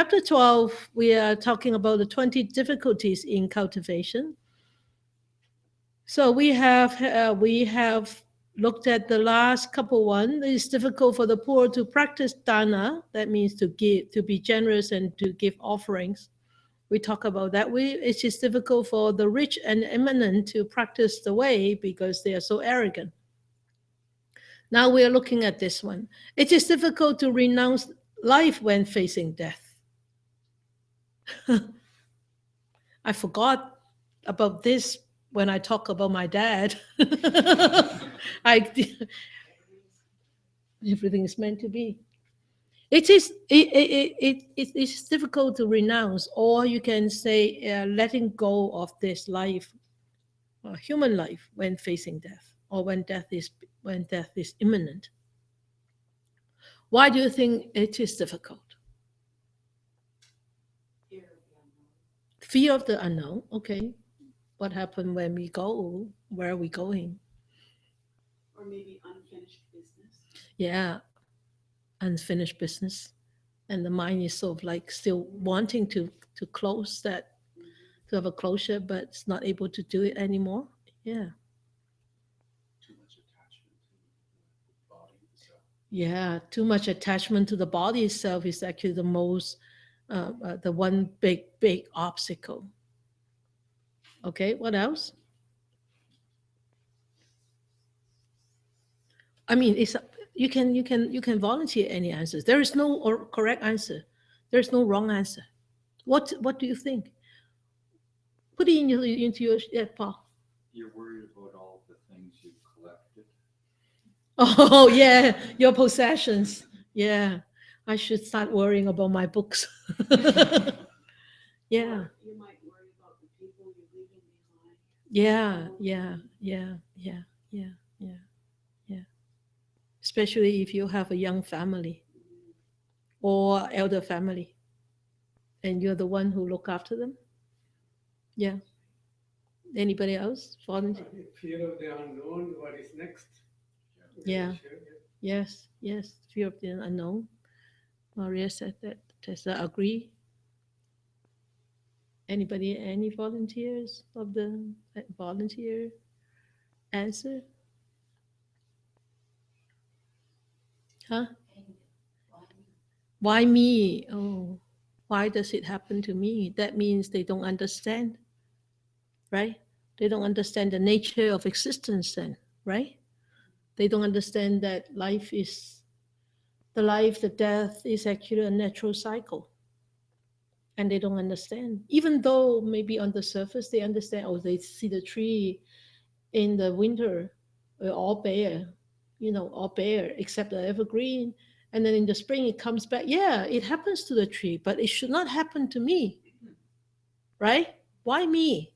chapter 12, we are talking about the 20 difficulties in cultivation. So we have looked at the last couple one. It's difficult for the poor to practice dana. That means to give, to be generous and to give offerings. We talk about that. It is difficult for the rich and eminent to practice the way because they are so arrogant. Now we are looking at this one. It is difficult to renounce life when facing death. I forgot about this when I talk about my dad. Everything is meant to be. It is difficult to renounce, or you can say letting go of this life, human life, when facing death, or when death is imminent. Why do you think it is difficult? Fear of the unknown. Okay. What happened when we go? Where are we going? Or maybe unfinished business. Yeah, unfinished business. And the mind is sort of like still wanting to close that, to have a closure, but it's not able to do it anymore. Yeah. Too much attachment to the body itself. Yeah, too much attachment to the body itself is actually the most, the one big obstacle. Okay, what else? I mean, it's you can volunteer any answers. There is no or correct answer. There is no wrong answer. What do you think? Put it into your Paul. You're worried about all the things you've collected. Oh yeah, your possessions. Yeah, I should start worrying about my books. Yeah. Or you might worry about the people you're leaving behind. Yeah. Especially if you have a young family or elder family, and you're the one who look after them. Yeah. Anybody else? Volunteer? Fear of the unknown, what is next? Yeah. Yes. Fear of the unknown. Maria said that. Tessa agree. Anybody? Any volunteers of the volunteer answer? Huh? Why me? Oh, why does it happen to me? That means they don't understand, right? They don't understand the nature of existence then, right? They don't understand that the death is actually a natural cycle. And they don't understand. Even though maybe on the surface they understand, oh, they see the tree in the winter, all bare, all bare except the evergreen. And then in the spring it comes back. Yeah, it happens to the tree, but it should not happen to me. Right? Why me?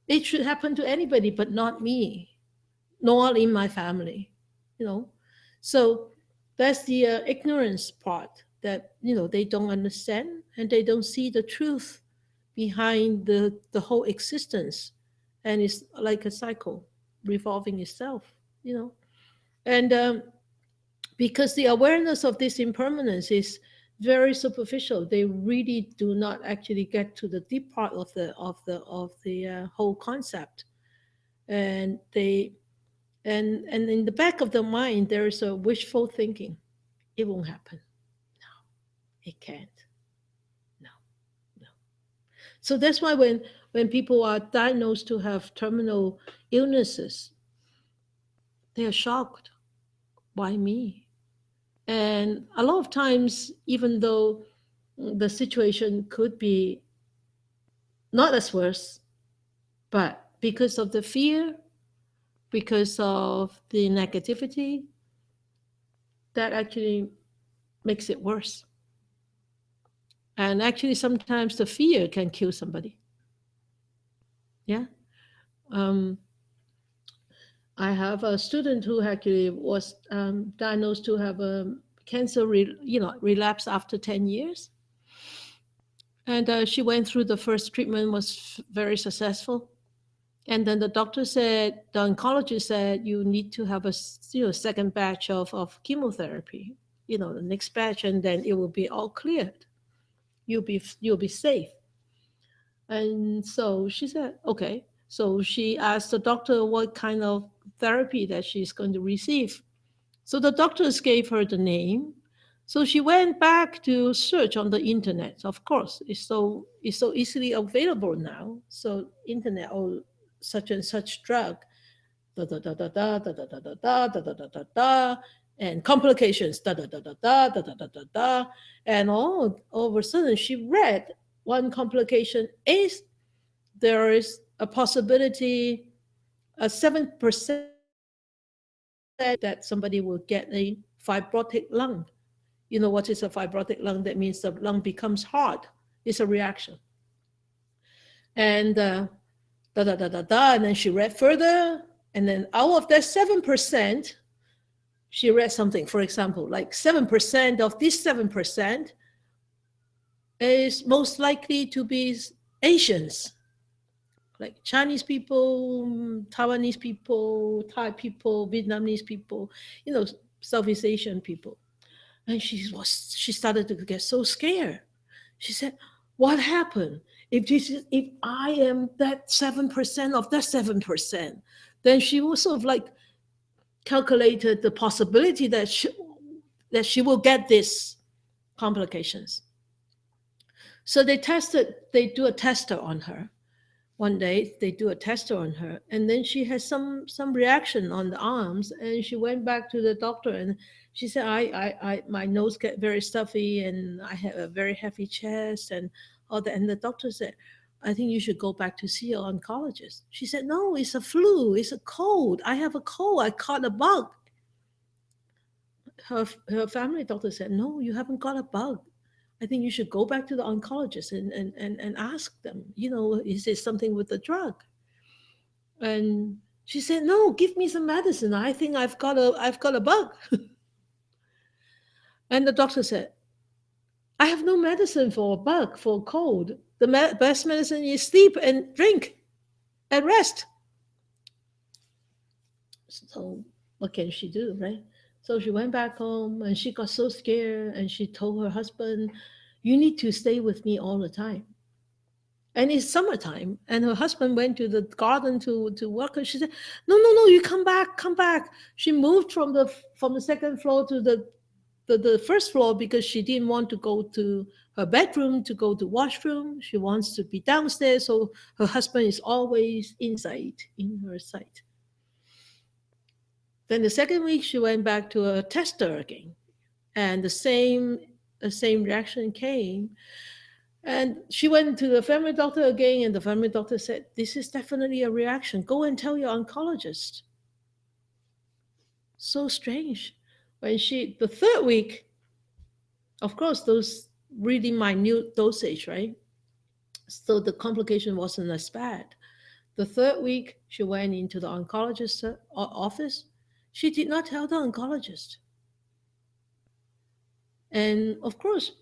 It should happen to anybody, but not me, nor in my family. So that's the ignorance part that they don't understand, and they don't see the truth behind the whole existence, and it's like a cycle revolving itself. And because the awareness of this impermanence is very superficial, they really do not actually get to the deep part of the whole concept. And and in the back of the mind there is a wishful thinking. It won't happen. No, it can't. No. So that's why when people are diagnosed to have terminal illnesses, they are shocked. Why me? And a lot of times, even though the situation could be not as worse, but because of the fear, because of the negativity, that actually makes it worse. And actually, sometimes the fear can kill somebody. Yeah. I have a student who actually was diagnosed to have a cancer, relapse after 10 years. And she went through the first treatment, was very successful. And then the doctor said, the oncologist said, you need to have a second batch of chemotherapy, the next batch, and then it will be all cleared. you'll be safe. And so she said, okay. So she asked the doctor what kind of therapy that she's going to receive. So the doctors gave her the name. So she went back to search on the internet. Of course, it's so easily available now. So internet, oh, such and such drug, da da da da da da da da da da da da da da da, and complications, da da da da da da da da da da, and all of a sudden she read one complication is there is a possibility, a 7% that somebody will get a fibrotic lung. You know what is a fibrotic lung? That means the lung becomes hard. It's a reaction. And da da da da da. And then she read further. And then out of that 7%, she read something. For example, like 7% of this 7% is most likely to be Asians, like Chinese people, Taiwanese people, Thai people, Vietnamese people, you know, Southeast Asian people. And she started to get so scared. She said, what happened? If I am that 7% of that 7%, then she was sort of like calculated the possibility that she will get these complications. So they do a tester on her. One day they do a tester on her, and then she has some reaction on the arms, and she went back to the doctor, and she said, I my nose get very stuffy, and I have a very heavy chest, and all that. And the doctor said, I think you should go back to see your oncologist. She said, no, it's a flu, it's a cold. I have a cold. I caught a bug. Her family doctor said, no, you haven't got a bug. I think you should go back to the oncologist and ask them, you know, is there something with the drug? And she said, no, give me some medicine. I think I've got a bug. And the doctor said, I have no medicine for a bug, for a cold. The best medicine is sleep and drink and rest. So what can she do, right? So she went back home and she got so scared, and she told her husband, you need to stay with me all the time. And it's summertime, and her husband went to the garden to work, and she said, no, no, no, you come back, come back. She moved from the second floor to the first floor because she didn't want to go to her bedroom to go to washroom. She wants to be downstairs, so her husband is always inside, in her sight. Then the second week, she went back to a tester again, and the same reaction came. And she went to the family doctor again, and the family doctor said, this is definitely a reaction. Go and tell your oncologist. So strange. When the third week, of course, those really minute dosage, right? So the complication wasn't as bad. The third week, she went into the oncologist's office. She did not tell the oncologist. And of course,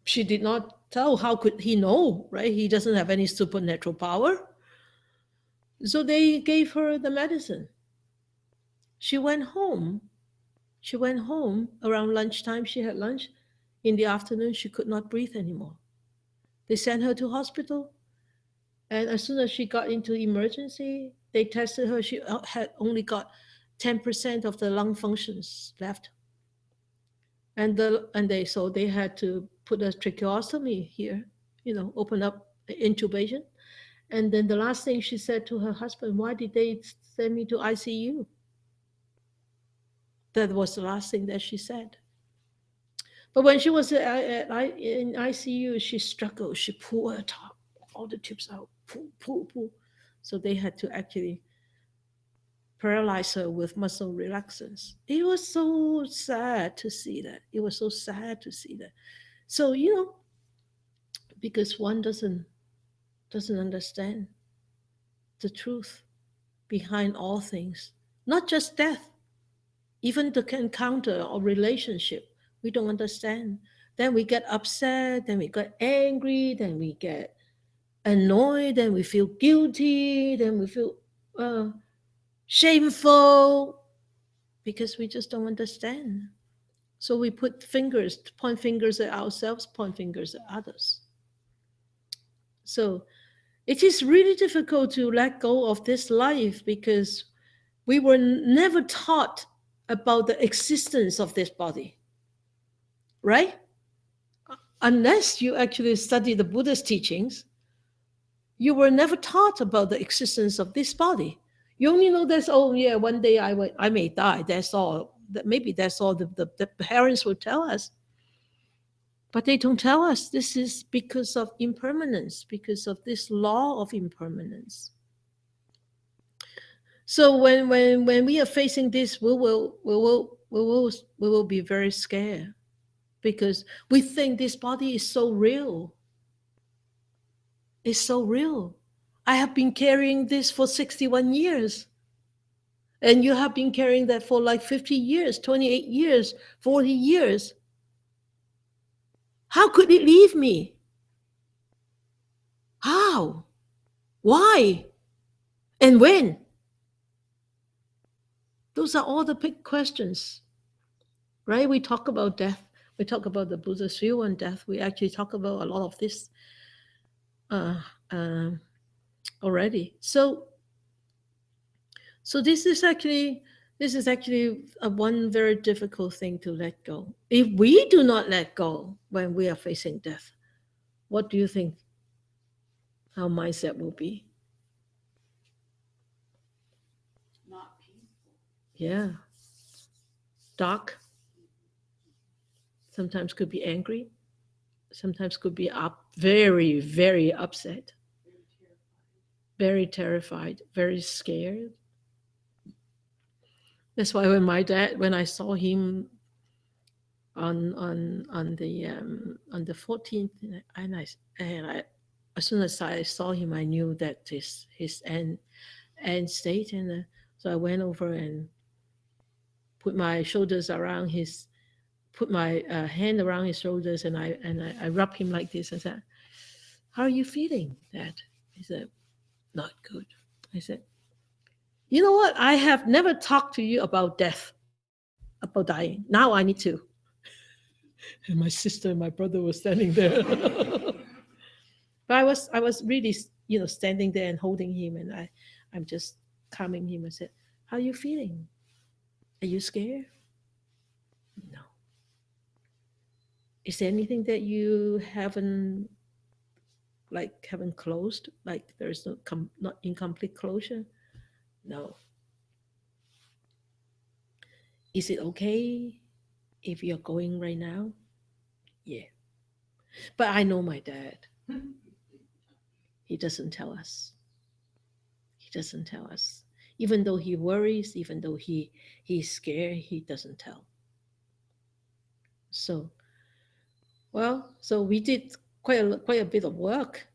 she did not tell. How could he know, right? He doesn't have any supernatural power. So they gave her the medicine. She went home. She went home around lunchtime. She had lunch. In the afternoon, she could not breathe anymore. They sent her to hospital. And as soon as she got into emergency, they tested her. She had only got 10% of the lung functions left. And they had to put a tracheostomy here, you know, open up intubation. And then the last thing she said to her husband, why did they send me to ICU? That was the last thing that she said. But when she was in ICU, she struggled. She pulled her top, all the tubes out, pull. So they had to actually paralyze her with muscle relaxants. It was so sad to see that. It was so sad to see that. So, you know, because one doesn't understand the truth behind all things, not just death, even the encounter or relationship, we don't understand. Then we get upset, then we get angry, then we get annoyed, then we feel guilty, then we feel shameful, because we just don't understand. So we put fingers, point fingers at ourselves, point fingers at others. So it is really difficult to let go of this life because we were never taught about the existence of this body, right? Unless you actually study the Buddha's teachings, you were never taught about the existence of this body. You only know there's, oh yeah, one day I may die. That's all. Maybe that's all the parents will tell us. But they don't tell us this is because of impermanence, because of this law of impermanence. So when we are facing this, we will be very scared because we think this body is so real. It's so real. I have been carrying this for 61 years. And you have been carrying that for like 50 years, 28 years, 40 years. How could it leave me? How? Why? And when? Those are all the big questions, right? We talk about death. We talk about the Buddha's view on death. We actually talk about a lot of this already. So this is actually a one very difficult thing to let go. If we do not let go when we are facing death, what do you think our mindset will be? Not peaceful. Yeah. Dark. Sometimes could be angry. Sometimes could be very, very upset. Very terrified. Very scared. That's why when I saw him on the 14th, and as soon as I saw him, I knew that his end state, and so I went over and put my hand around his shoulders, and I rubbed him like this and said, "How are you feeling, Dad?" He said, "Not good." I said, "You know what? I have never talked to you about death, about dying. Now I need to." And my sister and my brother were standing there. But I was really, standing there and holding him, and I'm just calming him. I said, "How are you feeling? Are you scared?" No. Is there anything that you haven't closed? Like there's not incomplete closure? No. Is it okay if you're going right now? Yeah. But I know my dad. He doesn't tell us. He doesn't tell us. Even though he worries, even though he's scared, he doesn't tell. So, so we did quite a bit of work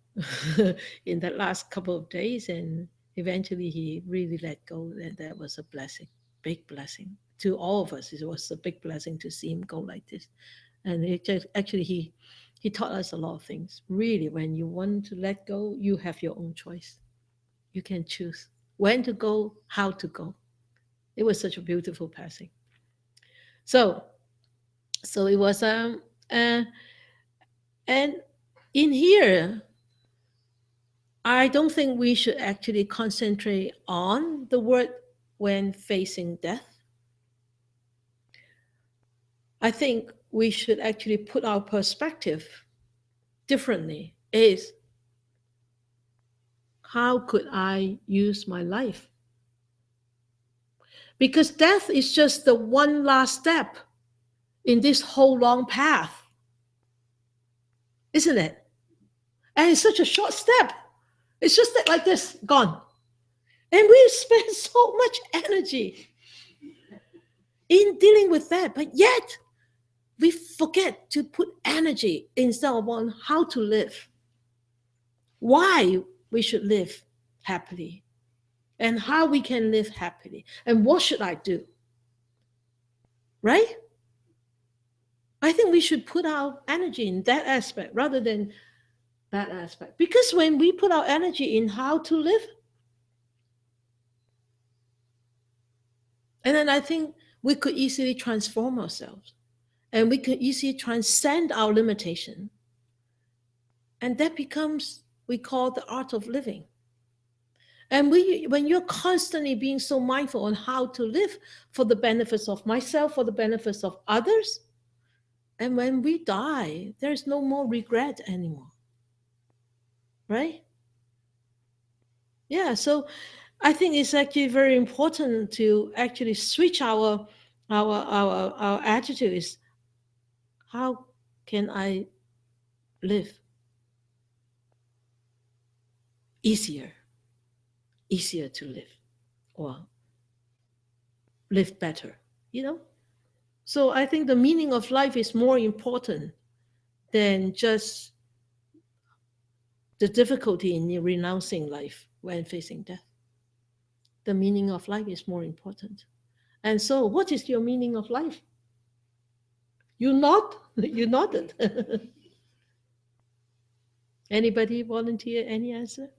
in that last couple of days, and eventually he really let go, and that was a blessing, big blessing to all of us. It was a big blessing to see him go like this, and he taught us a lot of things. Really, when you want to let go, you have your own choice. You can choose when to go, how to go. It was such a beautiful passing. So it was and in here, I don't think we should actually concentrate on the word when facing death. I think we should actually put our perspective differently. Is how could I use my life? Because death is just the one last step in this whole long path, isn't it? And it's such a short step. It's just like this, gone. And we spend so much energy in dealing with that, but yet we forget to put energy instead of on how to live, why we should live happily, and how we can live happily, and what should I do, right? I think we should put our energy in that aspect rather than that aspect. Because when we put our energy in how to live, and then I think we could easily transform ourselves. And we can easily transcend our limitation. And that becomes, we call the art of living. And when you're constantly being so mindful on how to live for the benefits of myself, for the benefits of others, and when we die, there's no more regret anymore. Right? Yeah, so I think it's actually very important to actually switch our attitude is, how can I live easier to live, or live better, So I think the meaning of life is more important than just the difficulty in renouncing life when facing death. The meaning of life is more important. And so, what is your meaning of life? You nod? You nodded. Anybody volunteer any answer?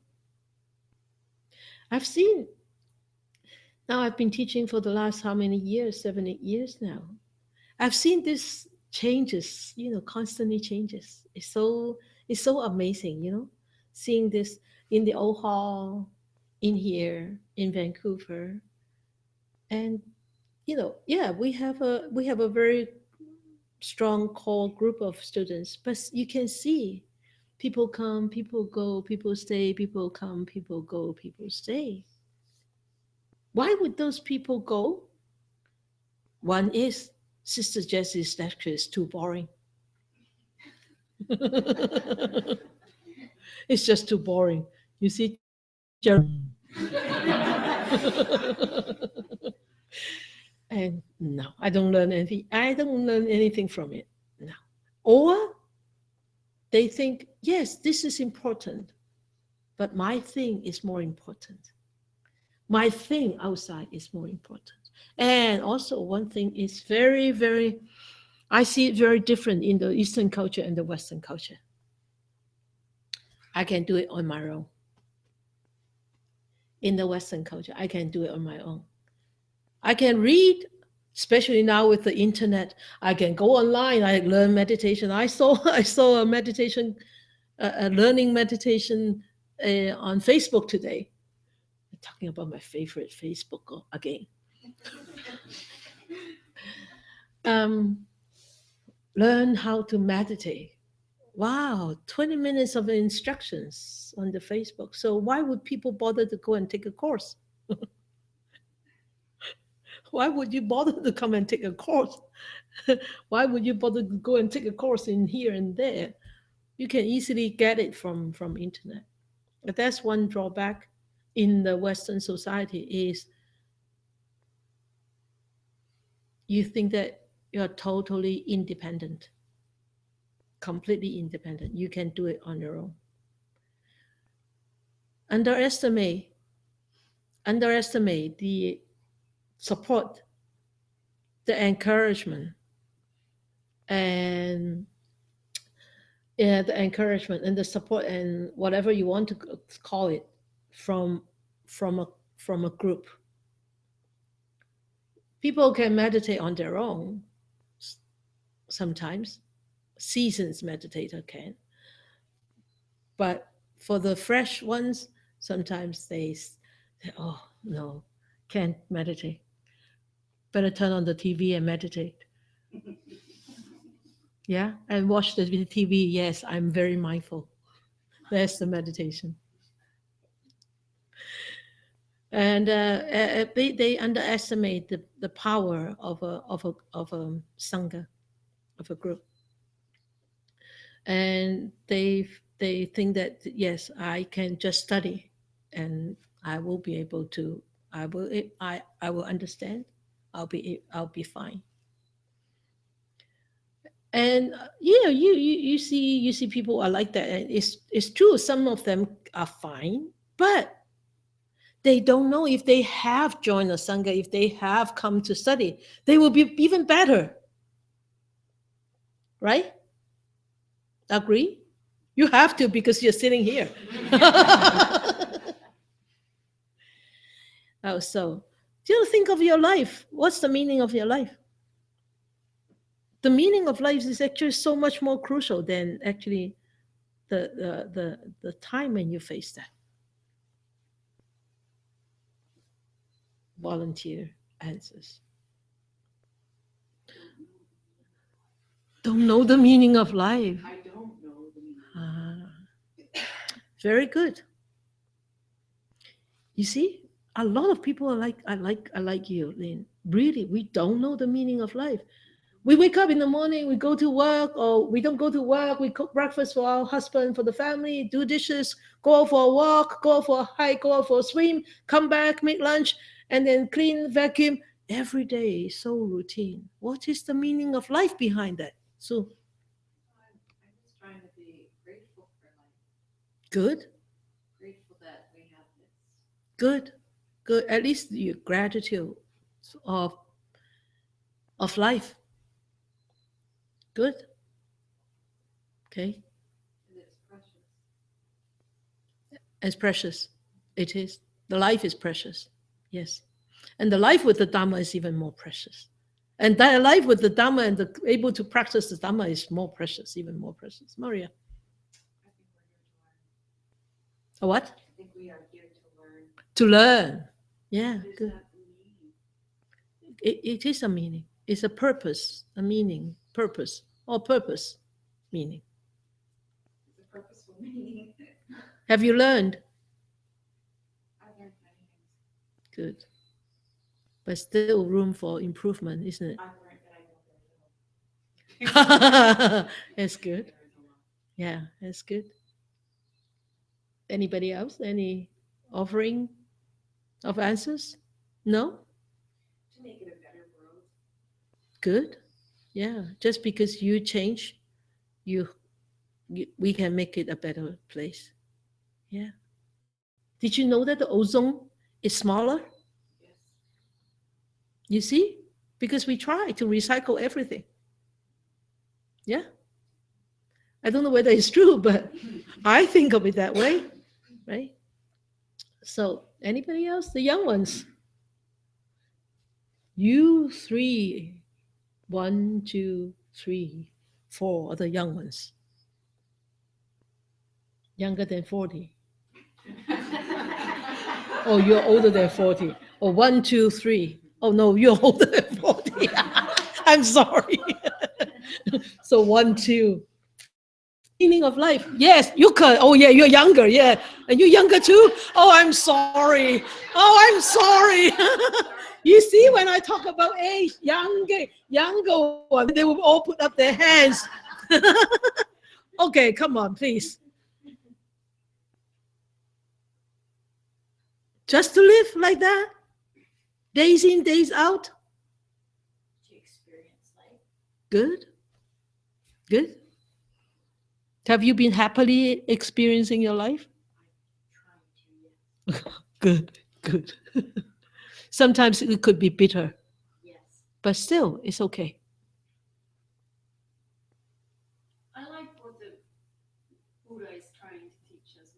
I've seen, now I've been teaching for the last how many years? 7, 8 years now. I've seen this changes, constantly changes. It's so amazing, seeing this in the old hall, in here, in Vancouver. And, yeah, we have a very strong core group of students, but you can see people come, people go, people stay, people come, people go, people stay. Why would those people go? One is Sister Jessie's lecture is too boring. It's just too boring. You see, and no, I don't learn anything. I don't learn anything from it. No. Or they think, yes, this is important, but my thing is more important. My thing outside is more important. And also one thing is very, very, I see it very different in the Eastern culture and the Western culture. I can do it on my own. In the Western culture, I can do it on my own. I can read, especially now with the internet. I can go online. I learn meditation. I saw a meditation, a learning meditation on Facebook today. I'm talking about my favorite Facebook again. Learn how to meditate. Wow, 20 minutes of instructions on the Facebook. So why would people bother to go and take a course? Why would you bother to come and take a course? Why would you bother to go and take a course in here and there? You can easily get it from internet. But that's one drawback in the Western society is you think that you're totally independent, completely independent. You can do it on your own. Underestimate the support, the encouragement, and the encouragement and the support and whatever you want to call it from a group. People can meditate on their own sometimes. Seasoned meditator can. But for the fresh ones, sometimes they say, oh, no, can't meditate. Better turn on the TV and meditate. Yeah, and watch the TV. Yes, I'm very mindful. There's the meditation. And they underestimate the power of a sangha, of a group. And they think that, yes, I can just study and I will be able to, I will understand, I'll be fine. And you see people are like that, and it's true, some of them are fine, but they don't know if they have joined a sangha, if they have come to study, they will be even better. Right? Agree? You have to, because you're sitting here. Oh, so do you think of your life? What's the meaning of your life? The meaning of life is actually so much more crucial than actually the time when you face that. Volunteer answers. Don't know the meaning of life. I don't know the meaning. Very good. You see, a lot of people are like, I like you, Lynn. Really, we don't know the meaning of life. We wake up in the morning, we go to work, or we don't go to work, we cook breakfast for our husband, for the family, do dishes, go out for a walk, go out for a hike, go out for a swim, come back, make lunch, and then clean, vacuum. Every day is so routine. What is the meaning of life behind that? So I'm just trying to be grateful for life. good, Grateful that we have this. good, good. At least your gratitude of life. Good. Okay. And it's precious. As precious. It is. The life is precious. Yes. And the life with the Dhamma is even more precious. And that life with the Dhamma and able to practice the Dhamma is more precious, even more precious. Maria. I think we're here to learn. A what? I think we are here to learn. To learn. Yeah, What is good. that meaning? It is a meaning. It's a purpose, a meaning, purpose, or purpose, meaning. It's a purposeful meaning. Have you learned? I've learned many things. Good. But still room for improvement, isn't it? I've learned that I know very little. That's good. There is a lot. Yeah, that's good. Anybody else? Any offering of answers? No? To make it a better world. Good. Yeah. Just because you change, we can make it a better place. Yeah. Did you know that the ozone is smaller? Yes. You see? Because we try to recycle everything. Yeah. I don't know whether it's true, but I think of it that way, right? So, anybody else? The young ones? You three, 1, 2, 3, 4 are the young ones. Younger than 40. Oh, you're older than 40. Oh, 1, 2, 3. Oh, no, you're older than 40. I'm sorry. So 1, 2. Meaning of life. Yes, you could. Oh, yeah, you're younger. Yeah. And you younger too? Oh, I'm sorry. Oh, I'm sorry. You see, when I talk about age, younger one, they will all put up their hands. Okay, come on, please. Just to live like that? Days in, days out? To experience life. Good. Good. Have you been happily experiencing your life? I'm trying to, yes. Good, good. Sometimes it could be bitter, Yes. but still, it's okay. I like what the Buddha is trying to teach us,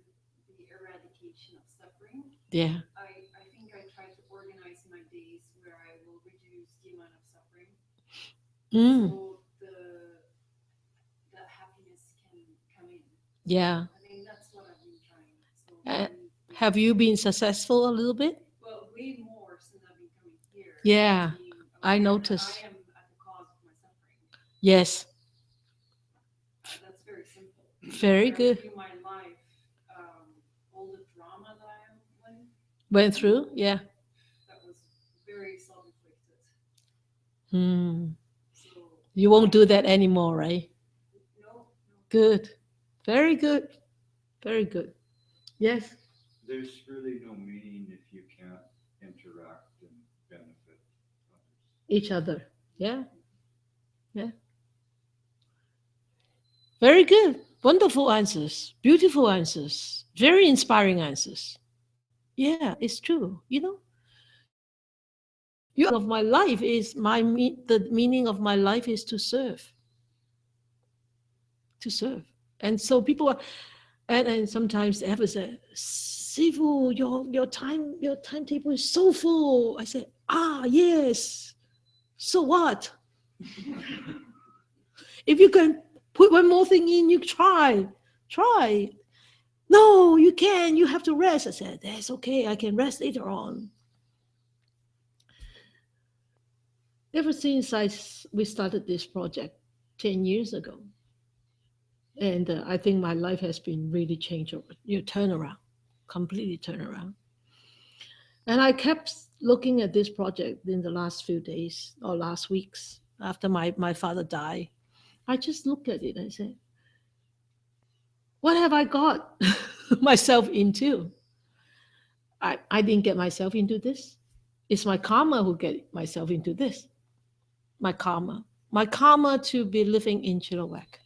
the eradication of suffering. Yeah. I think I try to organize my days where I will reduce the amount of suffering. So the happiness can come in. Yeah. I think that's what I've been trying. So Have you been successful a little bit? well, way more since I've been coming here. Yeah, being I aware that noticed. I am at the cause of my suffering. Yes. That's very simple. Very good. Through my life, all the drama that I Went through? Yeah. that was very self-inflicted. So You won't do that anymore, right? no. Good. Very good. Very good. Yes. There's really no meaning if you can't interact and benefit others. Each other. Yeah. Yeah. Very good. Wonderful answers. Beautiful answers. Very inspiring answers. Yeah, it's true. You know, of my life is the meaning of my life is to serve. To serve. And so people are, and sometimes they ever say, Sifu, your timetable is so full. I say, yes. So what? If you can put one more thing in, you try. No, you can't. You have to rest. I said, that's okay. I can rest later on. Ever since we started this project 10 years ago, and I think my life has been really changed, turn around, completely turn around. And I kept looking at this project in the last few days or last weeks after my father died. I just looked at it and said, what have I got myself into? I didn't get myself into this. It's my karma who get myself into this. My karma to be living in Chilliwack,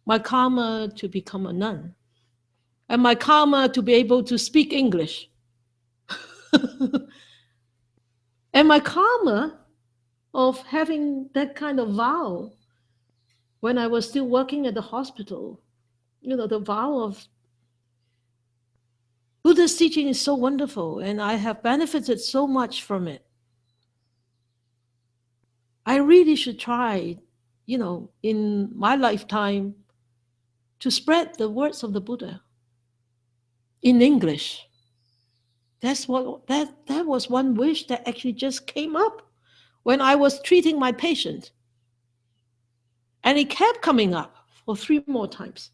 my karma to become a nun, and my karma to be able to speak English. And my karma of having that kind of vow when I was still working at the hospital, the vow of Buddha's teaching is so wonderful, and I have benefited so much from it. I really should try, in my lifetime, to spread the words of the Buddha in English. That was one wish that actually just came up when I was treating my patient. And it kept coming up for 3 more times.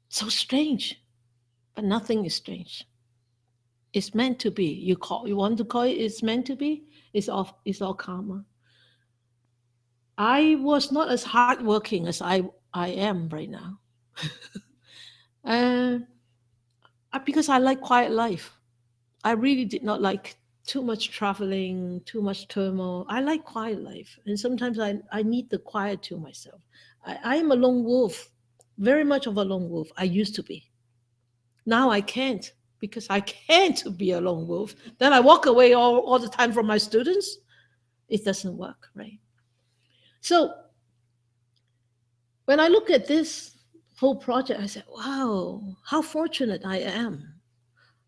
So strange, but nothing is strange. It's meant to be. You want to call it it's meant to be? It's all karma. I was not as hardworking as I am right now. Because I like quiet life. I really did not like too much traveling, too much turmoil. I like quiet life. And sometimes I need the quiet to myself. I am a lone wolf, very much of a lone wolf. I used to be. Now I can't, because I can't be a lone wolf. Then I walk away all the time from my students. It doesn't work, right? So when I look at this whole project, I said, wow, how fortunate I am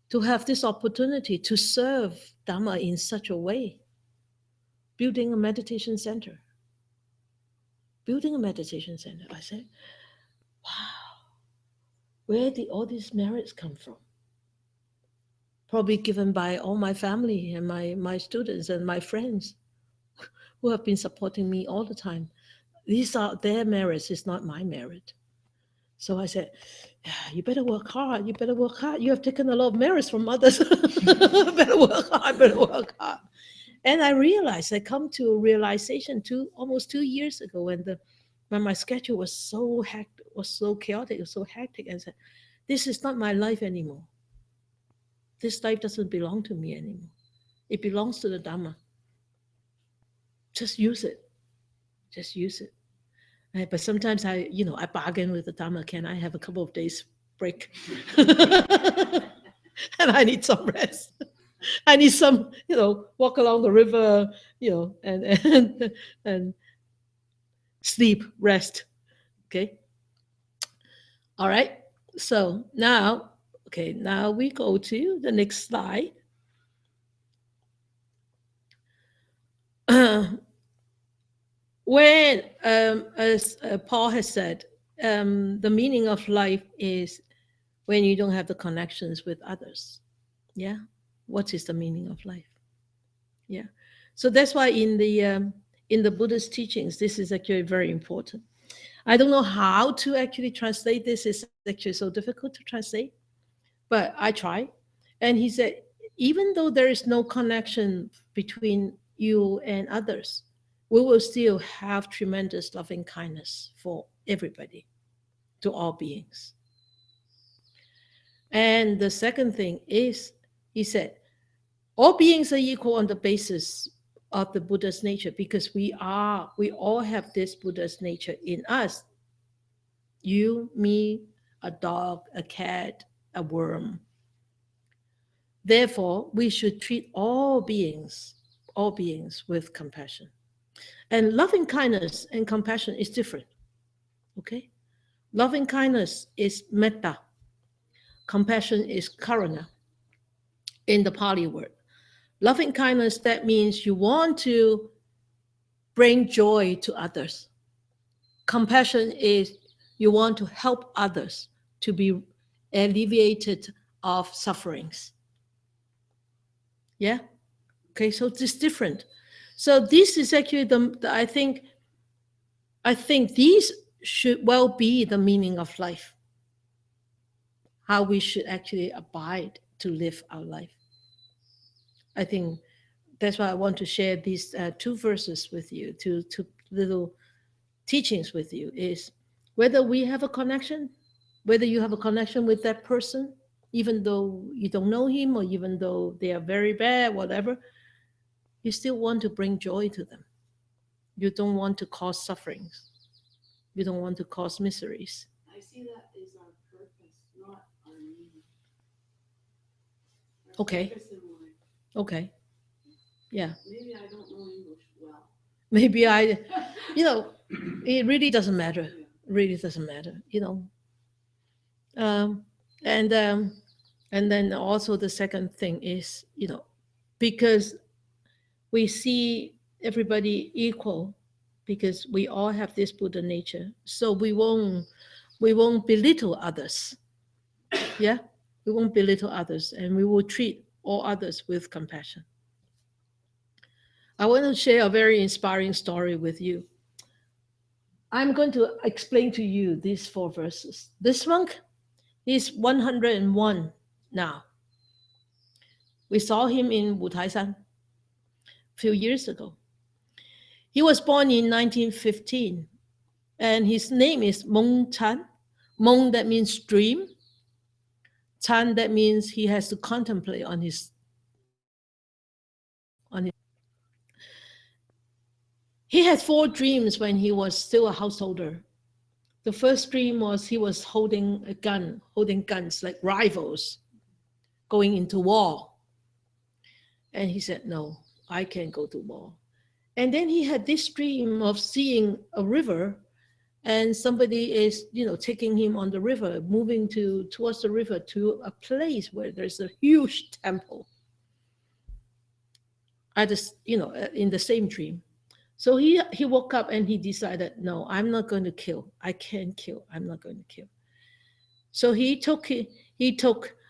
to have this opportunity to serve Dhamma in such a way. Building a meditation center. I said, wow, where did all these merits come from? Probably given by all my family and my students and my friends who have been supporting me all the time. These are their merits, it's not my merit. So I said, yeah, you better work hard. You have taken a lot of merits from others. better work hard. And I realized, I come to a realization almost 2 years ago when my schedule was so chaotic, it was so hectic, and said, this is not my life anymore. This life doesn't belong to me anymore. It belongs to the Dhamma. Just use it. But sometimes I bargain with the Dhamma. Can I have a couple of days break? And I need some rest. I need some, walk along the river, and sleep, rest. Okay. All right. So now we go to the next slide. When, as Paul has said, the meaning of life is when you don't have the connections with others. Yeah. What is the meaning of life? Yeah. So that's why in the Buddhist teachings, this is actually very important. I don't know how to actually translate this. It's actually so difficult to translate, but I try. And he said, even though there is no connection between you and others, we will still have tremendous loving kindness for everybody, to all beings. And the second thing is, he said, all beings are equal on the basis of the Buddha's nature, because we all have this Buddha's nature in us. You, me, a dog, a cat, a worm. Therefore, we should treat all beings with compassion. And loving kindness and compassion is different. Okay? Loving kindness is metta. Compassion is karuna in the Pali word. Loving kindness, that means you want to bring joy to others. Compassion is you want to help others to be alleviated of sufferings. Yeah? Okay, so it's different. So this is actually I think these should well be the meaning of life. How we should actually abide to live our life. I think that's why I want to share these two verses with you, two little teachings with you, is whether we have a connection, whether you have a connection with that person, even though you don't know him or even though they are very bad, whatever, you still want to bring joy to them. You don't want to cause sufferings. You don't want to cause miseries. I see that as our purpose, not our need. Our Okay. purpose in life. Okay. Yeah. Maybe I don't know English well. Maybe it really doesn't matter. It really doesn't matter, And then also the second thing is, because we see everybody equal, because we all have this Buddha nature, so we won't belittle others. Yeah, we won't belittle others, and we will treat all others with compassion. I want to share a very inspiring story with you. I'm going to explain to you these 4 verses. This monk is 101 now. We saw him in Wutaisan a few years ago. He was born in 1915, and his name is Mong Chan. Mong, that means dream. Chan, that means he has to contemplate on his. He had 4 dreams when he was still a householder. The first dream was he was holding guns like rifles, going into war. And he said, no, I can't go to war. And then he had this dream of seeing a river, and somebody is, taking him on the river, moving towards the river to a place where there's a huge temple. In the same dream. So he woke up and he decided, no, I'm not going to kill. I can't kill. I'm not going to kill. So he took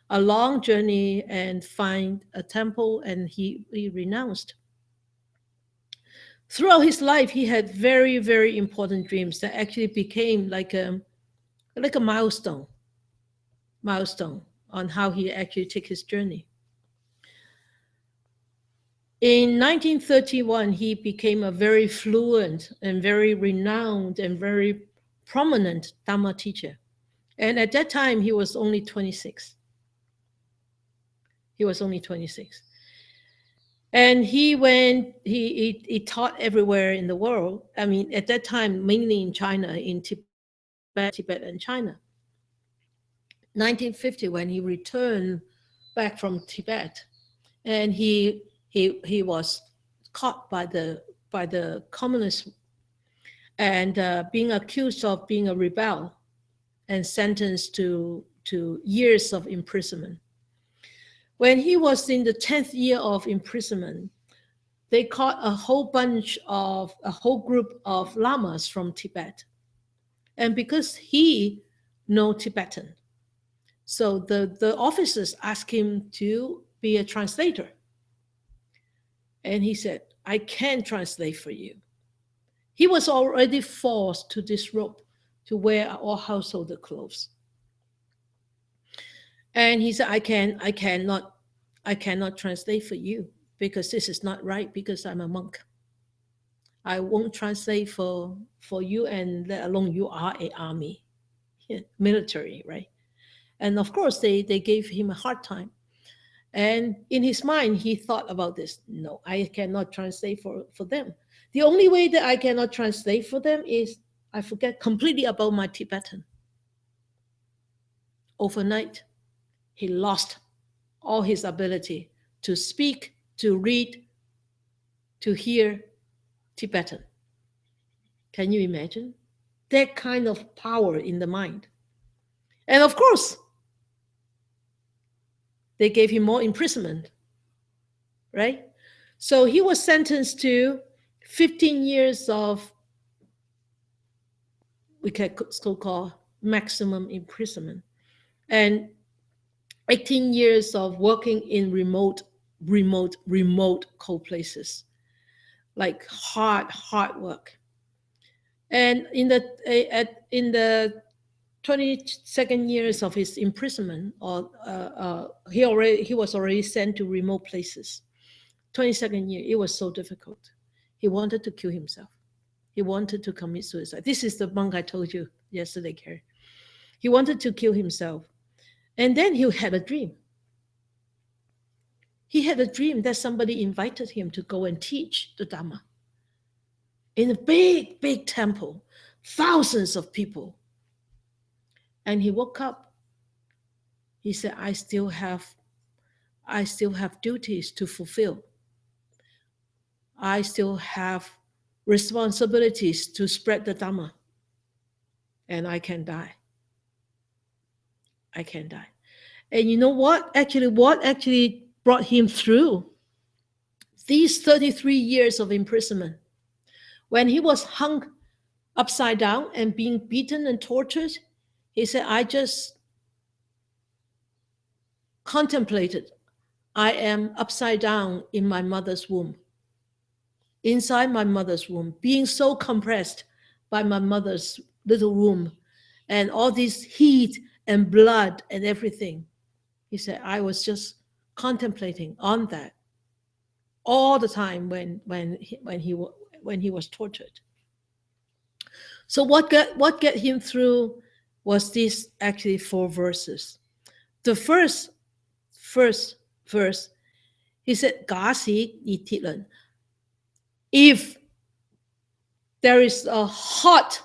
a long journey and find a temple, and he renounced. Throughout his life, he had very, very important dreams that actually became like a milestone on how he actually took his journey. In 1931, he became a very fluent and very renowned and very prominent Dhamma teacher. And at that time, he was only 26. And he taught everywhere in the world. I mean, at that time, mainly in China, in Tibet and China. 1950, when he returned back from Tibet, and he was caught by the communists and being accused of being a rebel and sentenced to years of imprisonment. When he was in the 10th year of imprisonment, they caught a whole group of lamas from Tibet. And because he knows Tibetan, so the officers asked him to be a translator. And he said, I can't translate for you. He was already forced to disrobe, to wear all household clothes. And he said, I cannot translate for you, because this is not right, because I'm a monk. I won't translate for you, and let alone you are an army, military, right? And of course, they gave him a hard time. And in his mind, he thought about this. No, I cannot translate for them. The only way that I cannot translate for them is I forget completely about my Tibetan. Overnight, he lost all his ability to speak, to read, to hear Tibetan. Can you imagine? That kind of power in the mind. And of course, they gave him more imprisonment, right? So he was sentenced to 15 years of, we can so-called maximum imprisonment, and 18 years of working in remote cold places, like hard work. And in the 22nd years of his imprisonment, or he was already sent to remote places. 22nd year, it was so difficult. He wanted to kill himself. He wanted to commit suicide. This is the monk I told you yesterday, Carrie. He wanted to kill himself. And then he had a dream. He had a dream that somebody invited him to go and teach the Dhamma in a big temple, thousands of people. And he woke up. He said, I still have duties to fulfill. I still have responsibilities to spread the Dhamma. And I can die. I can die. And you know what actually brought him through these 33 years of imprisonment? When he was hung upside down and being beaten and tortured, he said, I just contemplated, I am upside down in my mother's womb, inside my mother's womb, being so compressed by my mother's little womb and all this heat and blood and everything. He said, I was just contemplating on that all the time when he was tortured. So what got him through was these actually 4 verses. The first verse, he said, 假使熱鐵輪, if there is a hot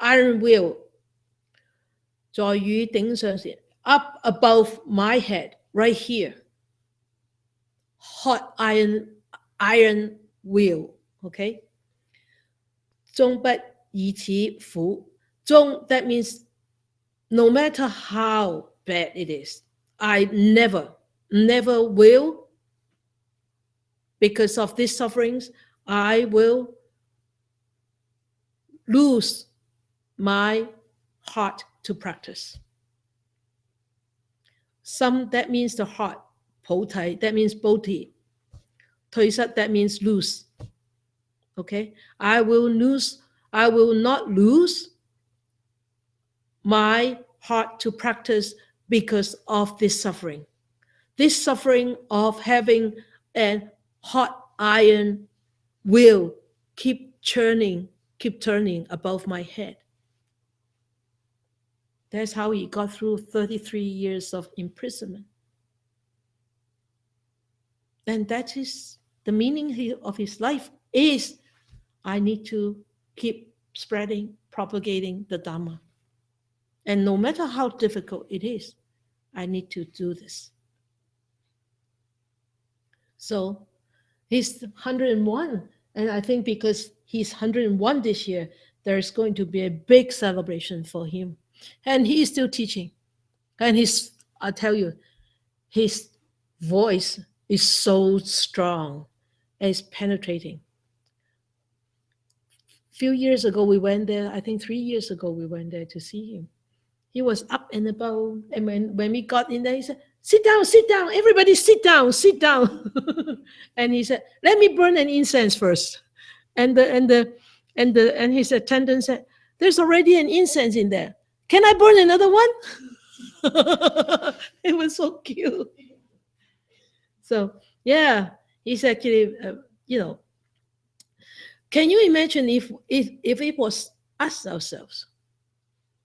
iron will, 在雨頂上時, up above my head, right here, hot iron will, okay? 終不以此苦. 終, that means no matter how bad it is, I never will, because of these sufferings, I will lose my heart to practice. Some, that means the heart. 菩提, that means bodhi. 退失, that means lose. Okay? I will not lose my heart to practice because of this suffering. This suffering of having a hot iron will keep turning above my head. That's how he got through 33 years of imprisonment. And that is the meaning of his life, is I need to keep spreading, propagating the Dhamma. And no matter how difficult it is, I need to do this. So he's 101. And I think because he's 101 this year, there's going to be a big celebration for him. And he is still teaching. And I tell you, his voice is so strong and it's penetrating. A few years ago, we went there. I think 3 years ago, we went there to see him. He was up and about. And when we got in there, he said, sit down, everybody sit down. And he said, let me burn an incense first. And his attendant said, there's already an incense in there. Can I burn another one? It was so cute. So, yeah, he's actually, can you imagine if it was us ourselves,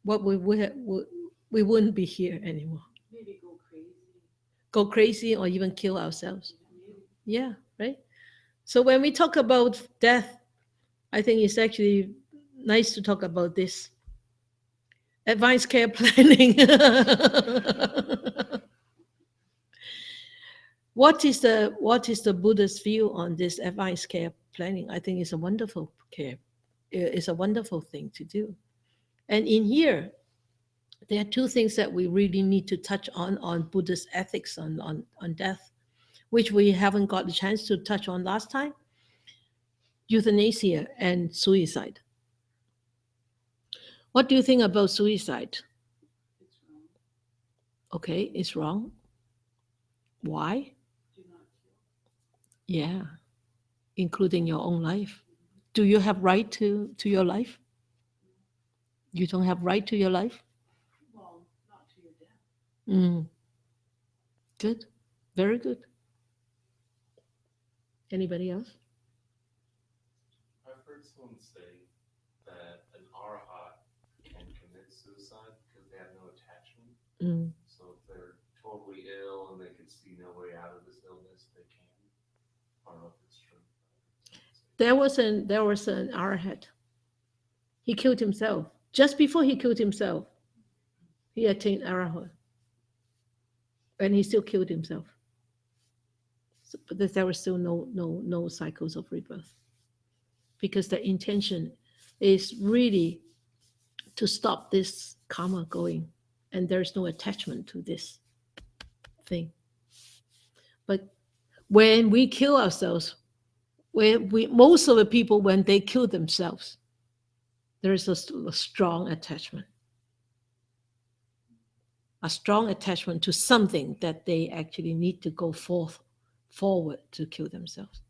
what we wouldn't be here anymore. Maybe Go crazy or even kill ourselves. Yeah, right? So when we talk about death, I think it's actually nice to talk about this. Advanced care planning. What is the Buddha's view on this advanced care planning? I think it's a wonderful care. It's a wonderful thing to do. And in here, there are 2 things that we really need to touch on Buddhist ethics on death. which we haven't got the chance to touch on last time, euthanasia and suicide. What do you think about suicide? It's wrong. Okay, it's wrong. Why? Do not kill. Yeah, including your own life. Do you have right to your life? You don't have right to your life? Well, not to your death. Good. Very good. Anybody else? I've heard someone say that an arahat can commit suicide because they have no attachment. So if they're totally ill and they can see no way out of this illness, they can. I don't know if it's true. There was an arhat. He killed himself. Just before he killed himself, he attained arahat. And he still killed himself. So, but there was still no cycles of rebirth. Because the intention is really to stop this karma going. And there's no attachment to this thing. But when we kill ourselves, most of the people, when they kill themselves, there is a strong attachment. A strong attachment to something that they actually need to go forward to kill themselves.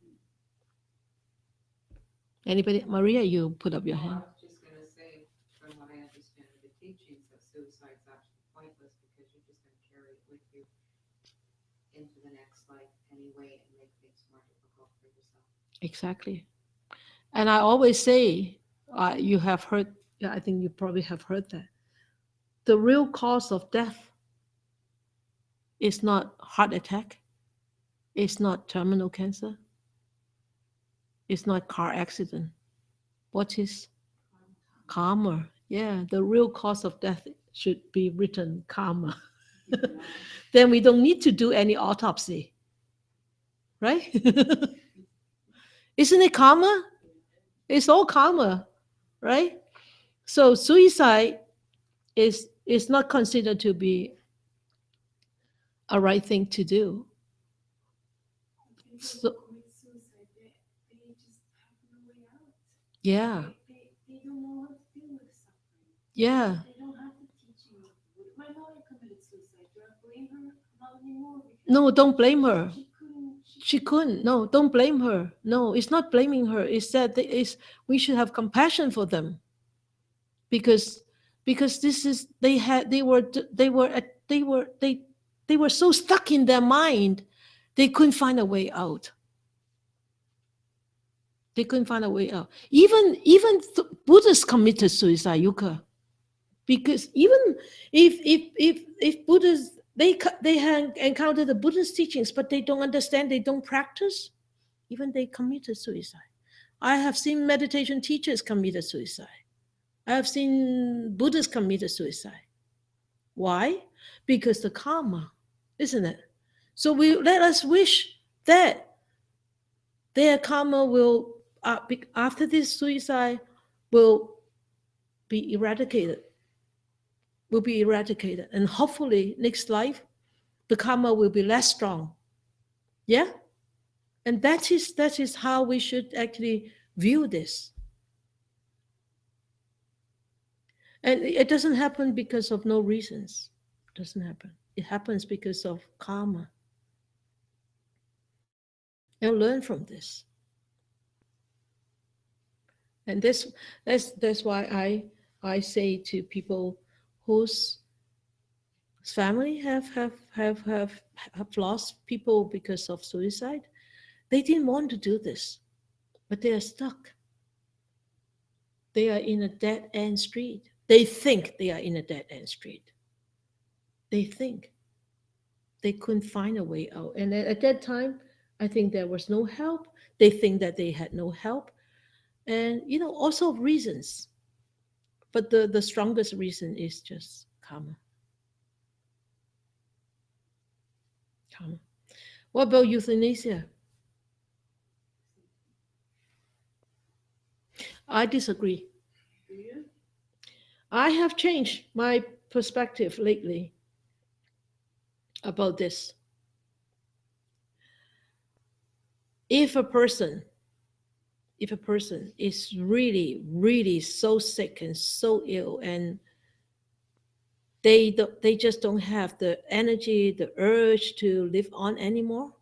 Anybody? Maria, you put up your hand. I was just going to say, from what I understand of the teachings, that suicide is actually pointless because you're just going to carry it with you into the next life anyway and make things more difficult for yourself. Exactly. And I always say, you have heard, I think you probably have heard that. The real cause of death is not heart attack. It's not terminal cancer. It's not car accident. What is? Karma. Yeah, the real cause of death should be written karma. Then we don't need to do any autopsy. Right? Isn't it karma? It's all karma, right? So suicide is not considered to be a right thing to do. So, With suicide, they just have no way out. yeah, They don't know how to deal with suffering. yeah. They don't have the teaching of the Buddha. My mother committed suicide. Do I blame her? Not anymore. No, don't blame her. She couldn't. No, don't blame her. No, it's not blaming her. It's that we should have compassion for them, because this is they were so stuck in their mind, they couldn't find a way out. They couldn't find a way out. Even Buddhists committed suicide, Yuka, because even if Buddhists they have encountered the Buddhist teachings, but they don't understand, they don't practice, even they committed suicide. I have seen meditation teachers committed suicide. I have seen Buddhists committed suicide. Why? Because the karma, isn't it? So let us wish that their karma will, after this suicide, will be eradicated. Will be eradicated, and hopefully next life, the karma will be less strong. Yeah, and that is how we should actually view this. And it doesn't happen because of no reasons. It doesn't happen. It happens because of karma. And learn from this. And that's why I say to people whose family have lost people because of suicide, they didn't want to do this, but they are stuck. They are in a dead-end street. They think they are in a dead-end street. They think. They couldn't find a way out. And at that time, I think there was no help. They think that they had no help. And, all sorts of reasons. But the strongest reason is just karma. Karma. What about euthanasia? I disagree. Do you? I have changed my perspective lately about this. if a person is really, really so sick and so ill, and they just don't have the energy, the urge to live on anymore,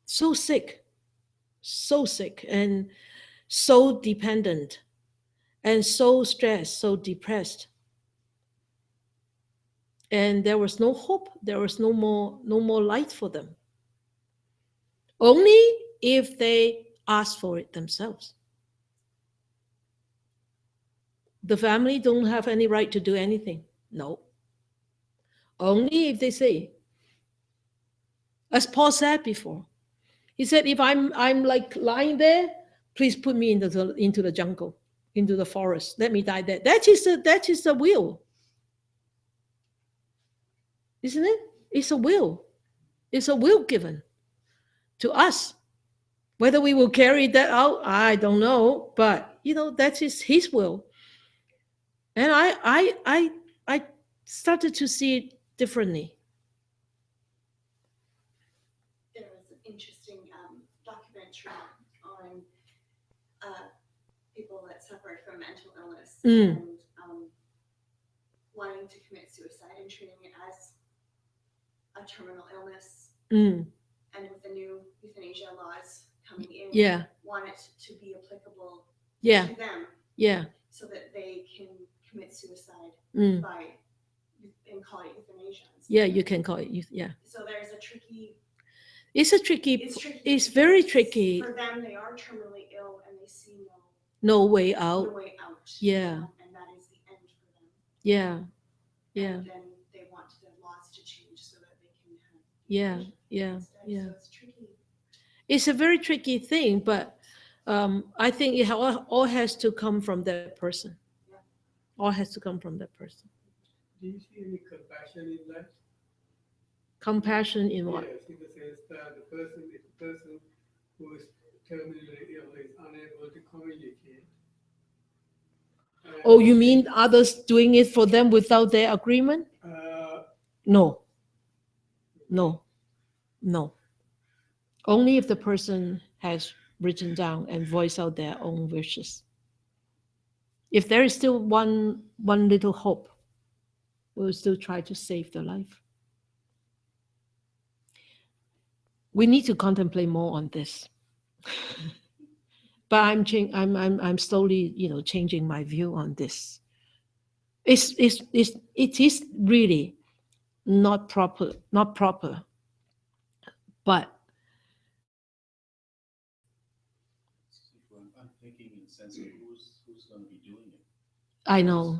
so sick, and so dependent, and so stressed, so depressed, and there was no hope, there was no more light for them, only if they ask for it themselves. The family don't have any right to do anything. No. Only if they say, as Paul said before, he said, if I'm like lying there, please put me into the jungle, into the forest. Let me die there. That is the will. Isn't it? It's a will. It's a will given to us. Whether we will carry that out, I don't know. But that is his will. And I started to see it differently. There was an interesting documentary on people that suffer from mental illness and wanting to commit suicide and treating it as a terminal illness. And with the new euthanasia laws coming in, want it to be applicable to them. Yeah. So that they can commit suicide by and call it euthanasia. Yeah, you can call it. Yeah. So there's a tricky. It's tricky. It's very tricky. For them, they are terminally ill and they see no way out. No way out. Yeah. And that is the end for them. Yeah. Yeah. And then they want the laws to change so that they can have. Yeah. So it's tricky. It's a very tricky thing, but I think it all has to come from that person. Yeah. All has to come from that person. Do you see any compassion in that? Compassion in what? Yes, in the sense that the person who is terminally ill is unable to communicate. Oh, you mean others doing it for them without their agreement? No. Only if the person has written down and voiced out their own wishes. If there is still one little hope, we'll still try to save the life. We need to contemplate more on this. But I'm slowly, changing my view on this. It is really not proper, but I'm thinking in the sense of who's going to be doing it. I know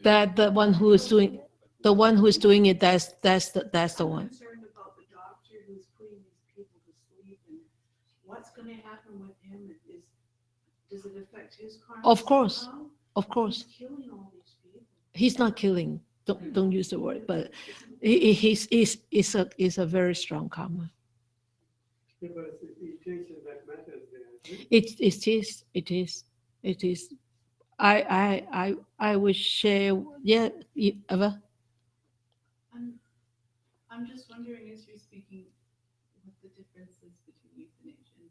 that the one who is doing it, that's the one. I'm concerned about the doctor who's putting these people to sleep, and what's going to happen with him. Does it affect his karma? Of course. somehow? Of course, He's killing all these people. he's not killing. Don't use the word, but it's a very strong karma. Because it's the intention that matters there. It is. I would share. Yeah, Eva. I'm just wondering, as you're speaking, what the difference is between euthanasia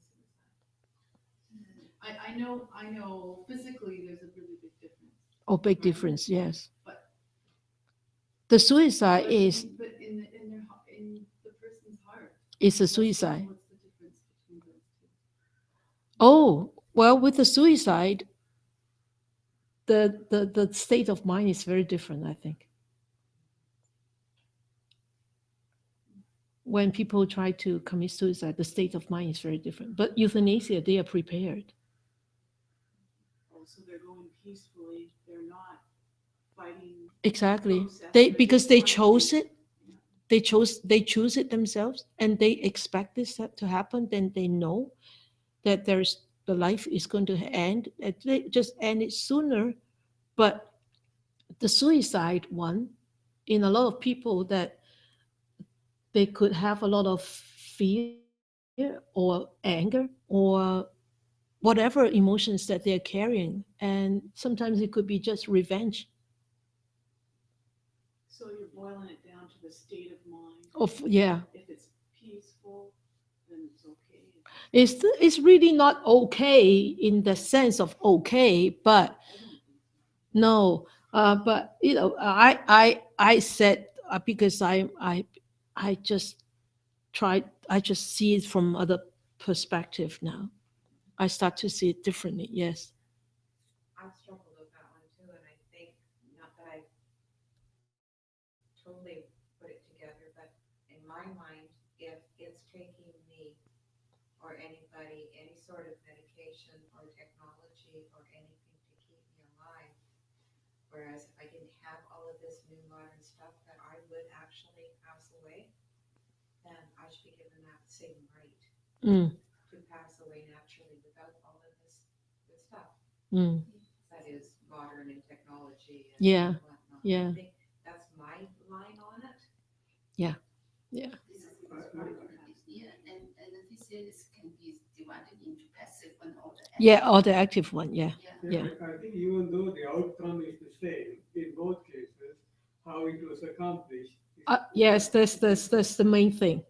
and suicide. I know physically there's a really big difference. Oh, big difference. Yes. But the suicide is. But in the person's heart. It's a suicide. What's the difference between those two? Oh, well, with the suicide, the state of mind is very different, I think. When people try to commit suicide, the state of mind is very different. But euthanasia, they are prepared. Oh, so they're going peacefully. They're not fighting. Exactly. Process. Because they chose it. They choose it themselves, and they expect this to happen. Then they know that the life is going to end. They just end it sooner. But the suicide one, in a lot of people, that they could have a lot of fear or anger or whatever emotions that they're carrying, and sometimes it could be just revenge. So you're boiling it down to the state of mind. Yeah. If it's peaceful, then it's okay. It's really not okay in the sense of okay, but no, but you know, I said because I just I just see it from other perspective now. I start to see it differently. Yes. I've struggled with that one too, and I think, not that I totally put it together, but in my mind, if it's taking me or anybody any sort of medication or technology or anything to keep me alive, whereas if I didn't have all of this new modern stuff that I would actually pass away, then I should be given that same right to pass away naturally without all of this stuff that is modern in technology and Yeah. whatnot. Yeah. I think that's my line on it. Yeah. Yeah, and this is can be divided into passive one or the active. Yeah, or the active one. Yeah. Yeah. I think even though the outcome is the same in both cases, how it was accomplished. Yes, that's the main thing.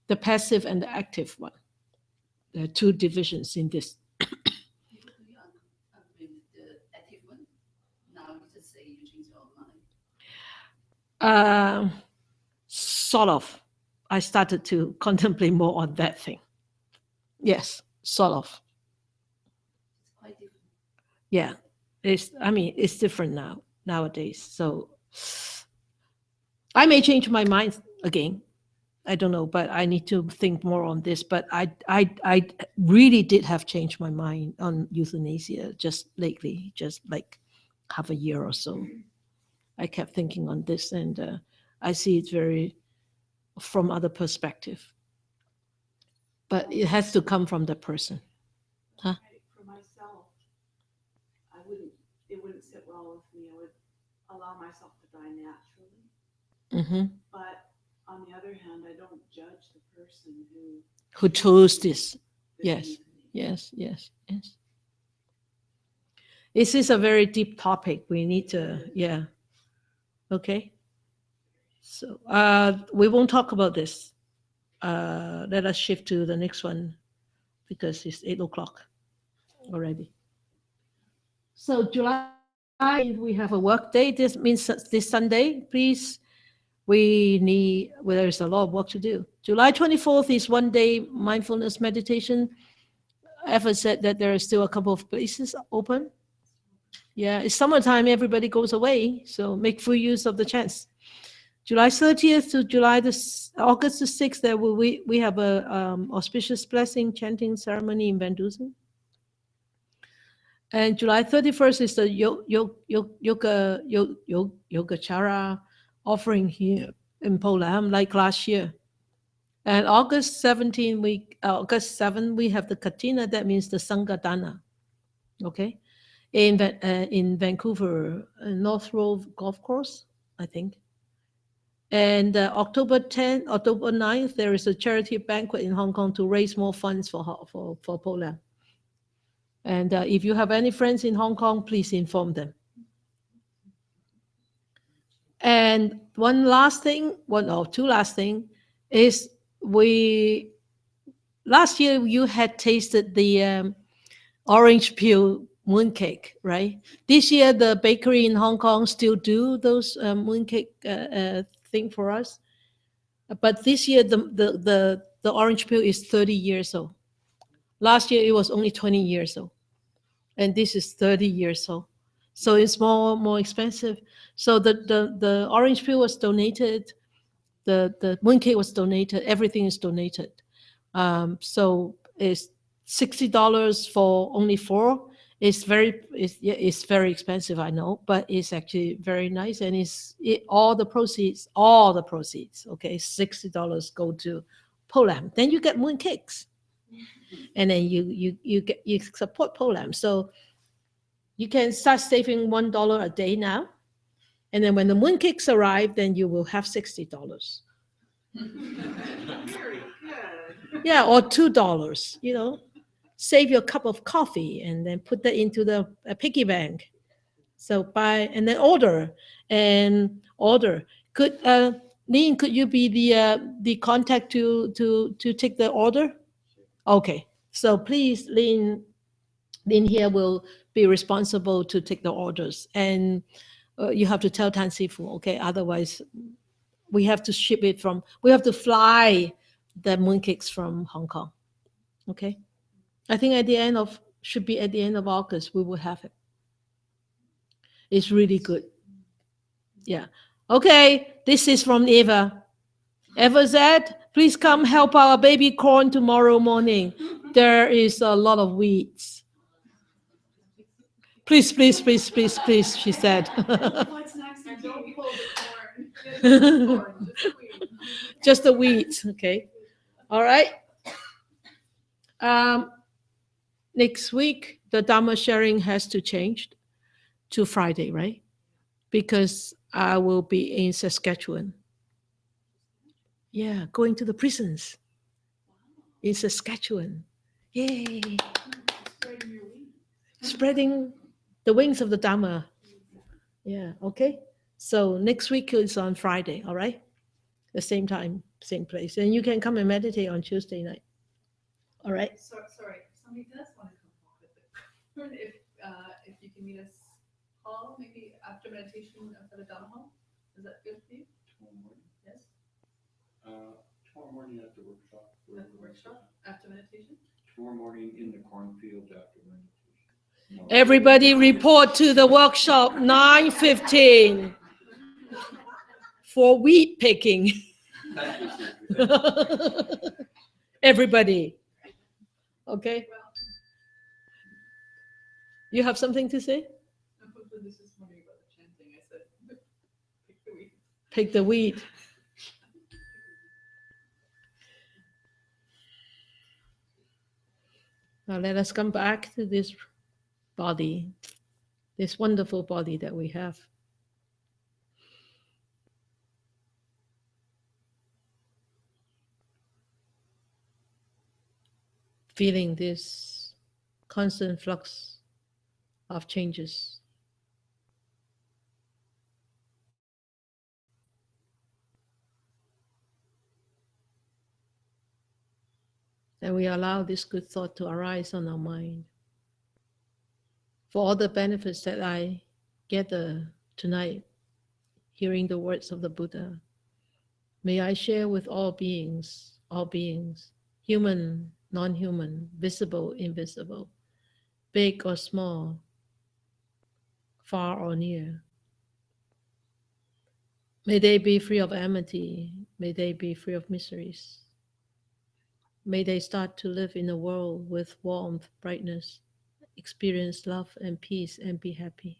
The passive and the active one. There are two divisions in this. Do you agree with the active one? Now you just say you change your mind. Sort of. I started to contemplate more on that thing. Yes, sort of. It's quite different. Yeah, it's different nowadays. So I may change my mind again. I don't know, but I need to think more on this. But I really did have changed my mind on euthanasia just lately, just like half a year or so. I kept thinking on this, and I see it very from other perspective. But it has to come from the person. Huh? For myself, it wouldn't sit well with me. I would allow myself to die naturally. But on the other hand, I don't judge the person who chose this. Yes. This is a very deep topic. We need to, yeah. Okay. So we won't talk about this. Let us shift to the next one because it's 8:00 already. So July, we have a work day. This means this Sunday, please. There's a lot of work to do. July 24th is one day mindfulness meditation. Eva said that there are still a couple of places open. Yeah, it's summertime, everybody goes away, so make full use of the chance. July 30th to August the 6th, we have a auspicious blessing chanting ceremony in Van Dusen. And July 31st is the Yogacara offering here in Polam, like last year. And August 7th, we have the Katina, that means the Sangha okay, in Vancouver, North Road Golf Course, I think. And October 9th, there is a charity banquet in Hong Kong to raise more funds for Poland. And if you have any friends in Hong Kong, please inform them. And two last thing is last year you had tasted the orange peel mooncake, right? This year the bakery in Hong Kong still do those mooncake thing for us, but this year the orange peel is 30 years old. Last year it was only 20 years old, and this is 30 years old, so it's more expensive. So the orange peel was donated, the mooncake was donated, everything is donated. So it's $60 for only 4. It's very expensive, I know, but it's actually very nice, and all the proceeds, okay, $60 go to Polam. Then you get mooncakes, and then you support Polam. So you can start saving $1 a day now, and then when the mooncakes arrive, then you will have $60. Very good. Yeah, or $2. Save your cup of coffee and then put that into the piggy bank. So buy and then order. Good. Lin, could you be the contact to take the order? Okay. So please, Lin here will be responsible to take the orders, and you have to tell Tan Sifu, okay? Otherwise, we have to ship it from. We have to fly the mooncakes from Hong Kong. Okay. I think should be at the end of August we will have it. It's really good. Yeah. Okay. This is from Eva. Eva said, please come help our baby corn tomorrow morning. There is a lot of weeds. Please, please, please, please, please, she said. What's next? And don't pull the corn. Just the weeds. Okay. All right. Next week, the Dhamma sharing has to change to Friday, right? Because I will be in Saskatchewan. Yeah, going to the prisons in Saskatchewan. Yay! Spreading the wings of the Dhamma. Yeah, okay. So next week is on Friday, all right? The same time, same place. And you can come and meditate on Tuesday night. All right? Sorry, if somebody does want to come talk with it, if you can meet us, Paul, maybe after meditation after the Dhamma hall, is that good for you? Tomorrow morning? Yes, Tomorrow morning at the workshop. at the workshop, after meditation? Tomorrow morning in the cornfield after meditation. No. Everybody report to the workshop 9:15 for wheat picking. Everybody. Okay. You have something to say? This is morning about the chanting. I said, pick the wheat. Pick the wheat. Now let us come back to this body, this wonderful body that we have. Feeling this constant flux of changes. And we allow this good thought to arise on our mind. For all the benefits that I gather tonight, hearing the words of the Buddha, may I share with all beings, human, non-human, visible, invisible, big or small, far or near. May they be free of enmity. May they be free of miseries. May they start to live in a world with warmth, brightness, experience love and peace, and be happy.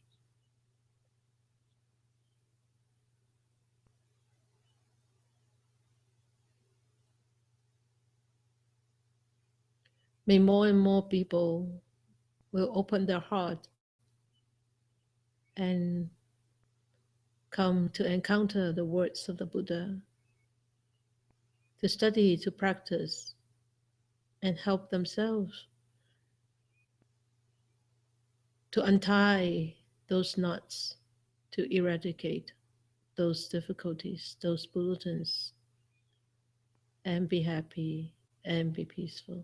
May more and more people will open their heart and come to encounter the words of the Buddha, to study, to practice, and help themselves to untie those knots, to eradicate those difficulties, those pollutants, and be happy and be peaceful.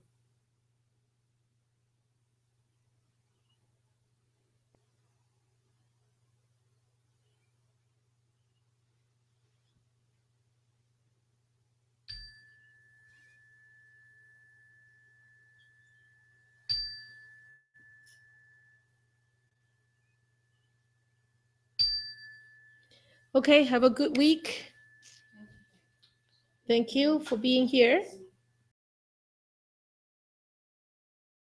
Okay, have a good week. Thank you for being here.